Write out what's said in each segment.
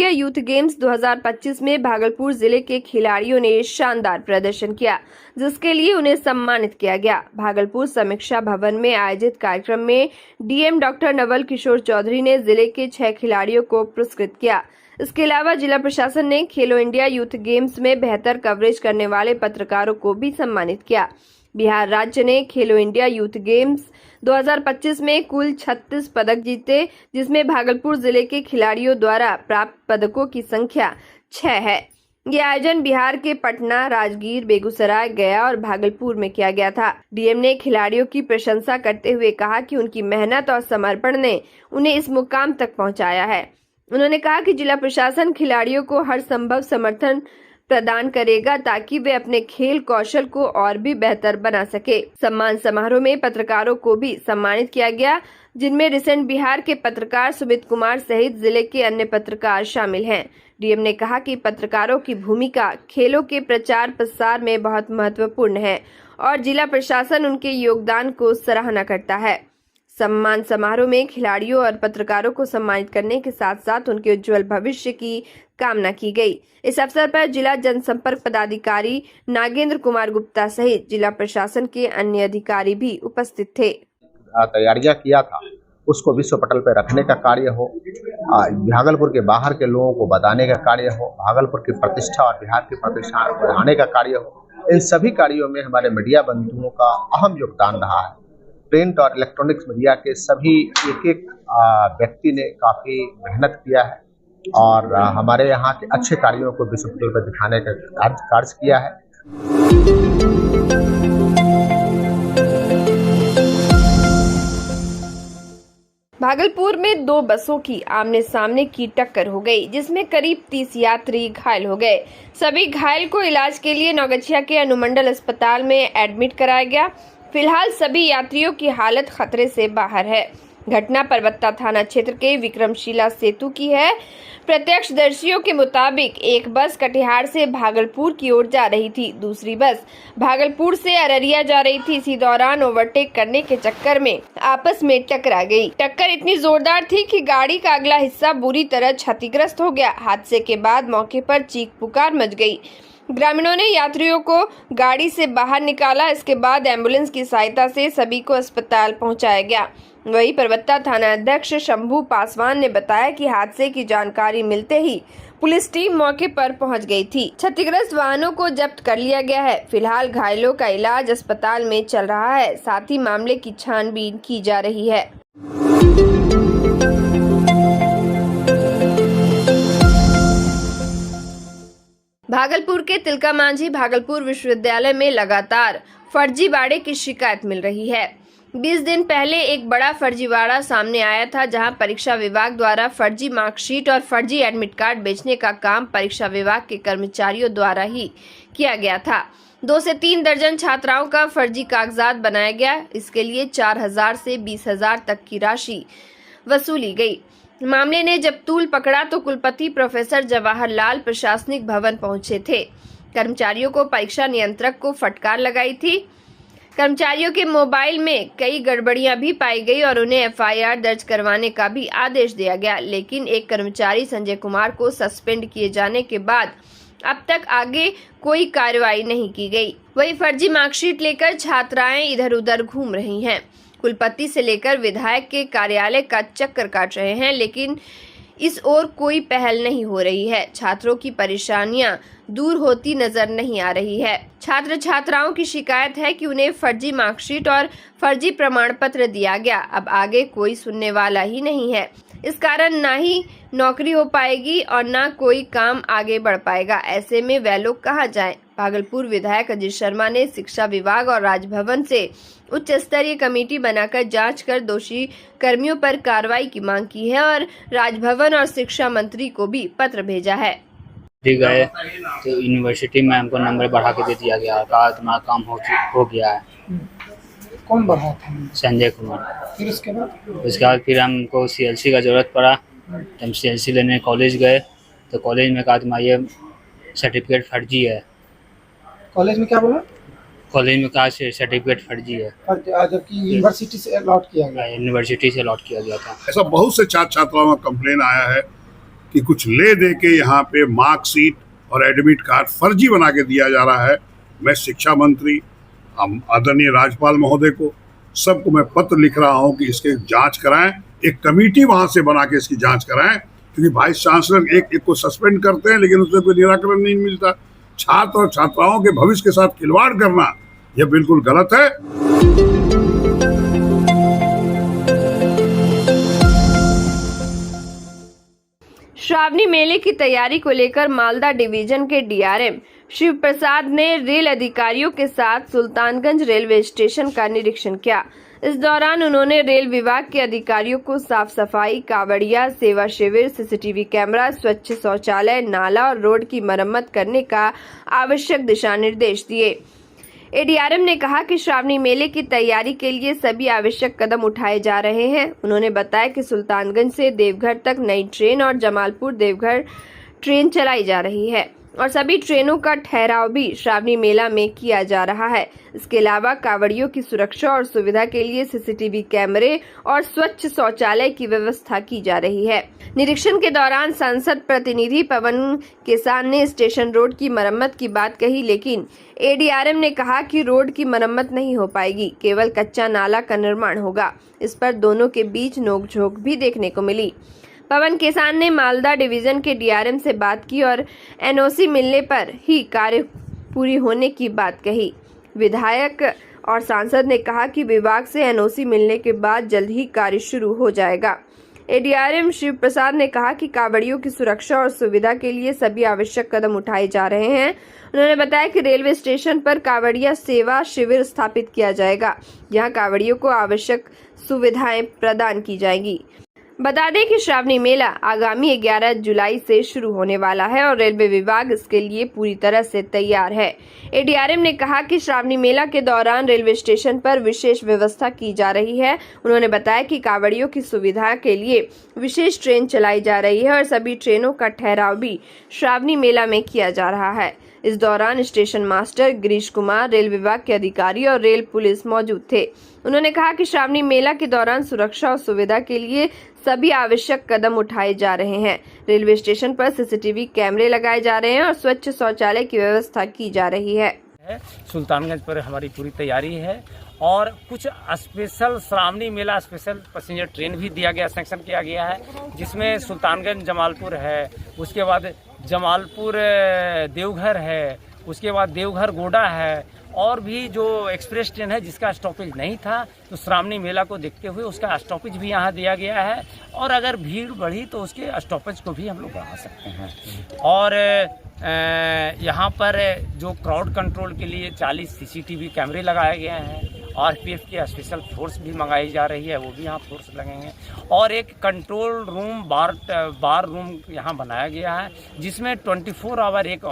India youth games 2025 में भागलपुर जिले के खिलाड़ियों ने शानदार प्रदर्शन किया, जिसके लिए उन्हें सम्मानित किया गया। भागलपुर समीक्षा भवन में आयोजित कार्यक्रम में डीएम डॉक्टर नवल किशोर चौधरी ने जिले के 6 खिलाड़ियों को पुरस्कृत किया। इसके अलावा जिला प्रशासन ने खेलो इंडिया यूथ गेम्स में बेहतर कवरेज करने वाले पत्रकारों को भी सम्मानित किया। बिहार राज्य ने खेलो इंडिया यूथ गेम्स 2025 में कुल 36 पदक जीते, जिसमें भागलपुर जिले के खिलाड़ियों द्वारा प्राप्त पदकों की संख्या 6 है। ये आयोजन बिहार के पटना, राजगीर, बेगूसराय, गया और भागलपुर में किया गया था। डीएम ने खिलाड़ियों की प्रशंसा करते हुए कहा कि उनकी मेहनत और समर्पण ने उन्हें इस मुकाम तक पहुंचाया है। उन्होंने कहा कि जिला प्रशासन खिलाड़ियों को हर संभव समर्थन प्रदान करेगा ताकि वे अपने खेल कौशल को और भी बेहतर बना सके। सम्मान समारोह में पत्रकारों को भी सम्मानित किया गया, जिनमें रिसेंट बिहार के पत्रकार सुमित कुमार सहित जिले के अन्य पत्रकार शामिल हैं। डीएम ने कहा कि पत्रकारों की भूमिका खेलों के प्रचार प्रसार में बहुत महत्वपूर्ण है और जिला प्रशासन उनके योगदान को सराहना करता है। सम्मान समारोह में खिलाड़ियों और पत्रकारों को सम्मानित करने के साथ साथ उनके उज्जवल भविष्य की कामना की गई। इस अवसर पर जिला जनसंपर्क पदाधिकारी नागेंद्र कुमार गुप्ता सहित जिला प्रशासन के अन्य अधिकारी भी उपस्थित थे। तैयारियां किया था उसको विश्व पटल पर रखने का कार्य हो, भागलपुर के बाहर के लोगों को बताने का कार्य हो, भागलपुर की प्रतिष्ठा और बिहार की प्रतिष्ठा बढ़ाने का कार्य हो, इन सभी कार्यों में हमारे मीडिया बंधुओं का अहम योगदान रहा है। प्रिंट और इलेक्ट्रॉनिक्स मीडिया के सभी एक व्यक्ति ने काफ़ी मेहनत किया है और हमारे यहाँ के अच्छे कार्यों को विश्व पटल पर दिखाने का कार्य किया है। भागलपुर में 2 बसों की आमने सामने की टक्कर हो गई, जिसमें करीब 30 यात्री घायल हो गए। सभी घायल को इलाज के लिए नौगछिया के अनुमंडल अस्पताल में एडमिट कराया गया। फिलहाल सभी यात्रियों की हालत खतरे से बाहर है। घटना परबत्ता थाना क्षेत्र के विक्रमशिला सेतु की है। प्रत्यक्षदर्शियों के मुताबिक एक बस कटिहार से भागलपुर की ओर जा रही थी, दूसरी बस भागलपुर से अररिया जा रही थी। इसी दौरान ओवरटेक करने के चक्कर में आपस में टकरा गई। टक्कर इतनी जोरदार थी कि गाड़ी का अगला हिस्सा बुरी तरह क्षतिग्रस्त हो गया। हादसे के बाद मौके पर चीख पुकार मच गई। ग्रामीणों ने यात्रियों को गाड़ी से बाहर निकाला। इसके बाद एम्बुलेंस की सहायता से सभी को अस्पताल पहुंचाया गया। वहीं परबत्ता थाना अध्यक्ष शंभू पासवान ने बताया कि हादसे की जानकारी मिलते ही पुलिस टीम मौके पर पहुंच गई थी। क्षतिग्रस्त वाहनों को जब्त कर लिया गया है। फिलहाल घायलों का इलाज अस्पताल में चल रहा है, साथ ही मामले की छानबीन की जा रही है। भागलपुर के तिलका मांझी भागलपुर विश्वविद्यालय में लगातार फर्जीवाड़े की शिकायत मिल रही है। 20 दिन पहले एक बड़ा फर्जीवाड़ा सामने आया था, जहां परीक्षा विभाग द्वारा फर्जी मार्कशीट और फर्जी एडमिट कार्ड बेचने का काम परीक्षा विभाग के कर्मचारियों द्वारा ही किया गया था। 2 से 3 दर्जन छात्राओं का फर्जी कागजात बनाया गया। इसके लिए 4,000 से 20,000 तक की राशि वसूली गई। मामले ने जब तूल पकड़ा तो कुलपति प्रोफेसर जवाहरलाल प्रशासनिक भवन पहुंचे थे। कर्मचारियों को परीक्षा नियंत्रक को फटकार लगाई थी। कर्मचारियों के मोबाइल में कई गड़बड़ियां भी पाई गई और उन्हें एफआईआर दर्ज करवाने का भी आदेश दिया गया, लेकिन एक कर्मचारी संजय कुमार को सस्पेंड किए जाने के बाद अब तक आगे कोई कार्रवाई नहीं की गई। वही फर्जी मार्कशीट लेकर छात्राएं इधर उधर घूम रही हैं। कुलपति से लेकर विधायक के कार्यालय का चक्कर काट रहे हैं, लेकिन इस ओर कोई पहल नहीं हो रही है। छात्रों की परेशानियां दूर होती नजर नहीं आ रही है। छात्र छात्राओं की शिकायत है कि उन्हें फर्जी मार्कशीट और फर्जी प्रमाण पत्र दिया गया। अब आगे कोई सुनने वाला ही नहीं है। इस कारण ना ही नौकरी हो पाएगी और ना कोई काम आगे बढ़ पाएगा। ऐसे में वह लोग कहाँ जाएं? भागलपुर विधायक अजय शर्मा ने शिक्षा विभाग और राजभवन से उच्च स्तरीय कमेटी बनाकर जांच कर दोषी कर्मियों पर कार्रवाई की मांग की है और राजभवन और शिक्षा मंत्री को भी पत्र भेजा है। गए तो यूनिवर्सिटी में हमको नंबर बढ़ा के दे दिया गया, कहा तुम्हारा काम हो गया है। कौन बढ़ा था? संजय कुमार। फिर उसके बाद फिर हमको सीएलसी का जरूरत पड़ा, तो हम सीएलसी लेने कॉलेज गए तो कॉलेज में कहा तुम्हारा ये सर्टिफिकेट फर्जी है। कॉलेज में क्या बोला? कॉलेज में कहा सर्टिफिकेट फर्जी है, जबकि यूनिवर्सिटी से अलॉट किया गया। यूनिवर्सिटी से अलॉट किया गया था। ऐसा बहुत से छात्र छात्राओं का कंप्लेन आया है कि कुछ ले दे के यहाँ पे मार्कशीट और एडमिट कार्ड फर्जी बना के दिया जा रहा है। मैं शिक्षा मंत्री आदरणीय राज्यपाल महोदय को सबको मैं पत्र लिख रहा हूँ कि इसके जांच कराएं, एक कमेटी वहां से बना के इसकी जांच कराएं, क्योंकि वाइस चांसलर एक को सस्पेंड करते हैं लेकिन उसमें कोई निराकरण नहीं मिलता। छात्र और छात्राओं के भविष्य के साथ खिलवाड़ करना यह बिल्कुल गलत है। श्रावणी मेले की तैयारी को लेकर मालदा डिवीजन के डीआरएम शिव प्रसाद ने रेल अधिकारियों के साथ सुल्तानगंज रेलवे स्टेशन का निरीक्षण किया। इस दौरान उन्होंने रेल विभाग के अधिकारियों को साफ सफाई, कावड़िया सेवा शिविर, सीसीटीवी कैमरा, स्वच्छ शौचालय, नाला और रोड की मरम्मत करने का आवश्यक दिशा निर्देश दिए। एडीआरएम ने कहा कि श्रावणी मेले की तैयारी के लिए सभी आवश्यक कदम उठाए जा रहे हैं। उन्होंने बताया कि सुल्तानगंज से देवघर तक नई ट्रेन और जमालपुर देवघर ट्रेन चलाई जा रही है और सभी ट्रेनों का ठहराव भी श्रावणी मेला में किया जा रहा है। इसके अलावा कावड़ियों की सुरक्षा और सुविधा के लिए सीसीटीवी कैमरे और स्वच्छ शौचालय की व्यवस्था की जा रही है। निरीक्षण के दौरान सांसद प्रतिनिधि पवन किसान ने स्टेशन रोड की मरम्मत की बात कही, लेकिन एडीआरएम ने कहा कि रोड की मरम्मत नहीं हो पाएगी, केवल कच्चा नाला का निर्माण होगा। इस पर दोनों के बीच नोकझोंक भी देखने को मिली। पवन किसान ने मालदा डिवीजन के डीआरएम से बात की और एनओसी मिलने पर ही कार्य पूरी होने की बात कही। विधायक और सांसद ने कहा कि विभाग से एनओसी मिलने के बाद जल्द ही कार्य शुरू हो जाएगा। एडीआरएम शिव प्रसाद ने कहा कि कावड़ियों की सुरक्षा और सुविधा के लिए सभी आवश्यक कदम उठाए जा रहे हैं। उन्होंने बताया कि रेलवे स्टेशन पर कावड़िया सेवा शिविर स्थापित किया जाएगा, जहां कावड़ियों को आवश्यक सुविधाएं प्रदान की जाएंगी। बता दें कि श्रावणी मेला आगामी 11 जुलाई से शुरू होने वाला है और रेलवे विभाग इसके लिए पूरी तरह से तैयार है। एडीआरएम ने कहा कि श्रावणी मेला के दौरान रेलवे स्टेशन पर विशेष व्यवस्था की जा रही है। उन्होंने बताया कि कावड़ियों की सुविधा के लिए विशेष ट्रेन चलाई जा रही है और सभी ट्रेनों का ठहराव भी श्रावणी मेला में किया जा रहा है। इस दौरान station master Girish Kumar, rail विभाग के अधिकारी और रेल पुलिस मौजूद थे। उन्होंने कहा कि श्रावणी मेला के दौरान सुरक्षा और सुविधा के लिए सभी आवश्यक कदम उठाए जा रहे हैं। रेलवे स्टेशन पर सीसीटीवी कैमरे लगाए जा रहे हैं और स्वच्छ शौचालय की व्यवस्था की जा रही है। सुल्तानगंज पर हमारी पूरी तैयारी है और कुछ स्पेशल श्रावणी मेला स्पेशल पैसेंजर ट्रेन भी दिया गया, सैंक्शन किया गया है, जिसमें सुल्तानगंज जमालपुर है, उसके बाद जमालपुर देवघर है, उसके बाद देवघर गोडा है और भी जो एक्सप्रेस ट्रेन है जिसका स्टॉपेज नहीं था, तो श्रावणी मेला को देखते हुए उसका स्टॉपेज भी यहाँ दिया गया है और अगर भीड़ बढ़ी तो उसके स्टॉपेज को भी हम लोग बढ़ा सकते हैं। और यहाँ पर जो क्राउड कंट्रोल के लिए 40 सीसीटीवी कैमरे लगाए गए हैं, आरपीएफ की स्पेशल फोर्स भी मंगाई जा रही है, वो भी यहाँ फोर्स लगेंगे और एक कंट्रोल रूम बार रूम यहाँ बनाया गया है जिसमें 24 आवर एक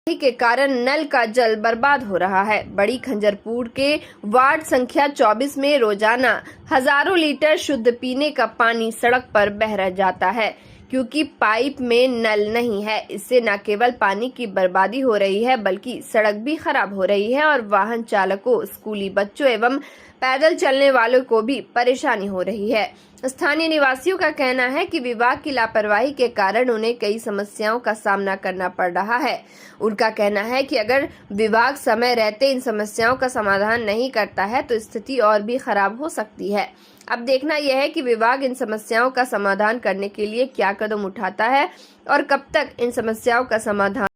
के कारण नल का जल बर्बाद हो रहा है। बड़ी खंजरपुर के वार्ड संख्या 24 में रोजाना हजारों लीटर शुद्ध पीने का पानी सड़क पर बह रह जाता है, क्योंकि पाइप में नल नहीं है। इससे न केवल पानी की बर्बादी हो रही है बल्कि सड़क भी खराब हो रही है और वाहन चालकों, स्कूली बच्चों एवं पैदल चलने वालों को भी परेशानी हो रही है। स्थानीय निवासियों का कहना है कि विभाग की लापरवाही के कारण उन्हें कई समस्याओं का सामना करना पड़ रहा है। उनका कहना है कि अगर विभाग समय रहते इन समस्याओं का समाधान नहीं करता है तो स्थिति और भी खराब हो सकती है। अब देखना यह है कि विभाग इन समस्याओं का समाधान करने के लिए क्या कदम उठाता है और कब तक इन समस्याओं का समाधान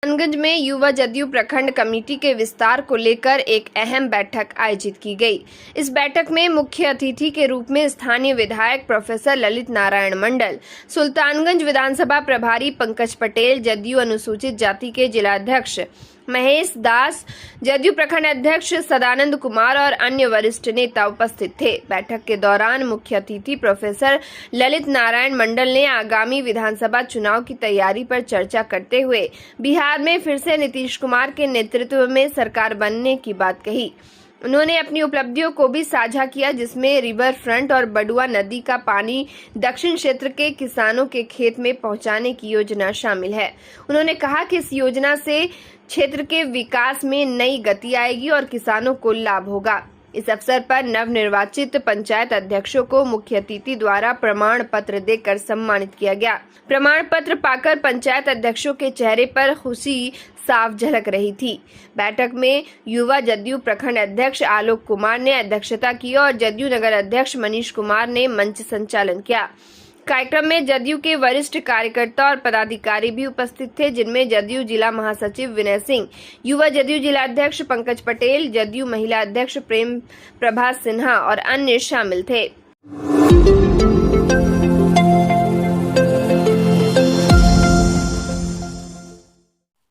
सुल्तानगंज में युवा जदयू प्रखंड कमेटी के विस्तार को लेकर एक अहम बैठक आयोजित की गई। इस बैठक में मुख्य अतिथि के रूप में स्थानीय विधायक प्रोफेसर ललित नारायण मंडल, सुल्तानगंज विधानसभा प्रभारी पंकज पटेल, जदयू अनुसूचित जाति के जिलाध्यक्ष महेश दास, जदयू प्रखंड अध्यक्ष सदानंद कुमार और अन्य वरिष्ठ नेता उपस्थित थे। बैठक के दौरान मुख्य अतिथि प्रोफेसर ललित नारायण मंडल ने आगामी विधानसभा चुनाव की तैयारी पर चर्चा करते हुए बिहार में फिर से नीतीश कुमार के नेतृत्व में सरकार बनने की बात कही। उन्होंने अपनी उपलब्धियों को भी साझा किया, जिसमें रिवर फ्रंट और बडुआ नदी का पानी दक्षिण क्षेत्र के किसानों के खेत में पहुंचाने की योजना शामिल है। उन्होंने कहा कि इस योजना से क्षेत्र के विकास में नई गति आएगी और किसानों को लाभ होगा। इस अवसर पर नवनिर्वाचित पंचायत अध्यक्षों को मुख्य अतिथि द्वारा प्रमाण पत्र देकर सम्मानित किया गया। प्रमाण पत्र पाकर पंचायत अध्यक्षों के चेहरे पर खुशी साफ झलक रही थी। बैठक में युवा जदयू प्रखंड अध्यक्ष आलोक कुमार ने अध्यक्षता की और जदयू नगर अध्यक्ष मनीष कुमार ने मंच संचालन किया। कार्यक्रम में जदयू के वरिष्ठ कार्यकर्ता और पदाधिकारी भी उपस्थित थे, जिनमें जदयू जिला महासचिव विनय सिंह, युवा जदयू जिला अध्यक्ष पंकज पटेल, जदयू महिला अध्यक्ष प्रेम प्रभा सिन्हा और अन्य शामिल थे।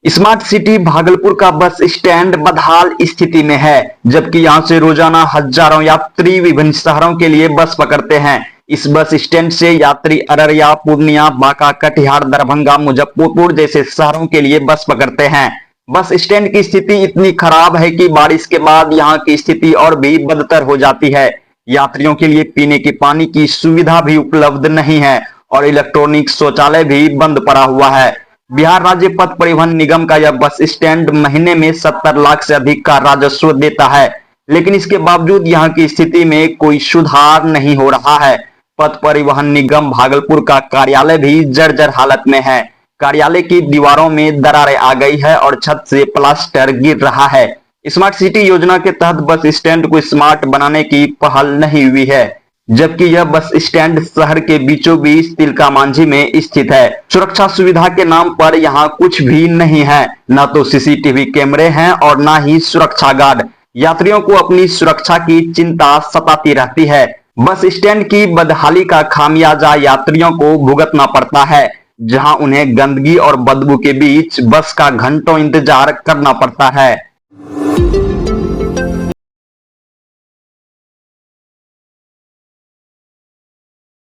स्मार्ट सिटी भागलपुर का बस स्टैंड बदहाल स्थिति में है, जबकि यहां से रोजाना हजारों यात्री विभिन्न शहरों के लिए बस पकड़ते हैं। इस बस स्टैंड से यात्री अररिया, पूर्णिया, बांका, कटिहार, दरभंगा, मुजफ्फरपुर जैसे शहरों के लिए बस पकड़ते हैं। बस स्टैंड की स्थिति इतनी खराब है कि बारिश के बाद यहाँ की स्थिति और भी बदतर हो जाती है। यात्रियों के लिए पीने के पानी की सुविधा भी उपलब्ध नहीं है और इलेक्ट्रॉनिक शौचालय भी बंद पड़ा हुआ है। बिहार राज्य पथ परिवहन निगम का यह बस स्टैंड महीने में 70 लाख से अधिक का राजस्व देता है, लेकिन इसके बावजूद यहाँ की स्थिति में कोई सुधार नहीं हो रहा है। पथ परिवहन निगम भागलपुर का कार्यालय भी जर्जर हालत में है। कार्यालय की दीवारों में दरारें आ गई है और छत से प्लास्टर गिर रहा है। स्मार्ट सिटी योजना के तहत बस स्टैंड को स्मार्ट बनाने की पहल नहीं हुई है, जबकि यह बस स्टैंड शहर के बीचों बीच तिलका मांझी में स्थित है। सुरक्षा सुविधा के नाम पर यहाँ कुछ भी नहीं है, न तो सीसीटीवी कैमरे हैं और न ही सुरक्षा गार्ड। यात्रियों को अपनी सुरक्षा की चिंता सताती रहती है। बस स्टैंड की बदहाली का खामियाजा यात्रियों को भुगतना पड़ता है, जहां उन्हें गंदगी और बदबू के बीच बस का घंटों इंतजार करना पड़ता है।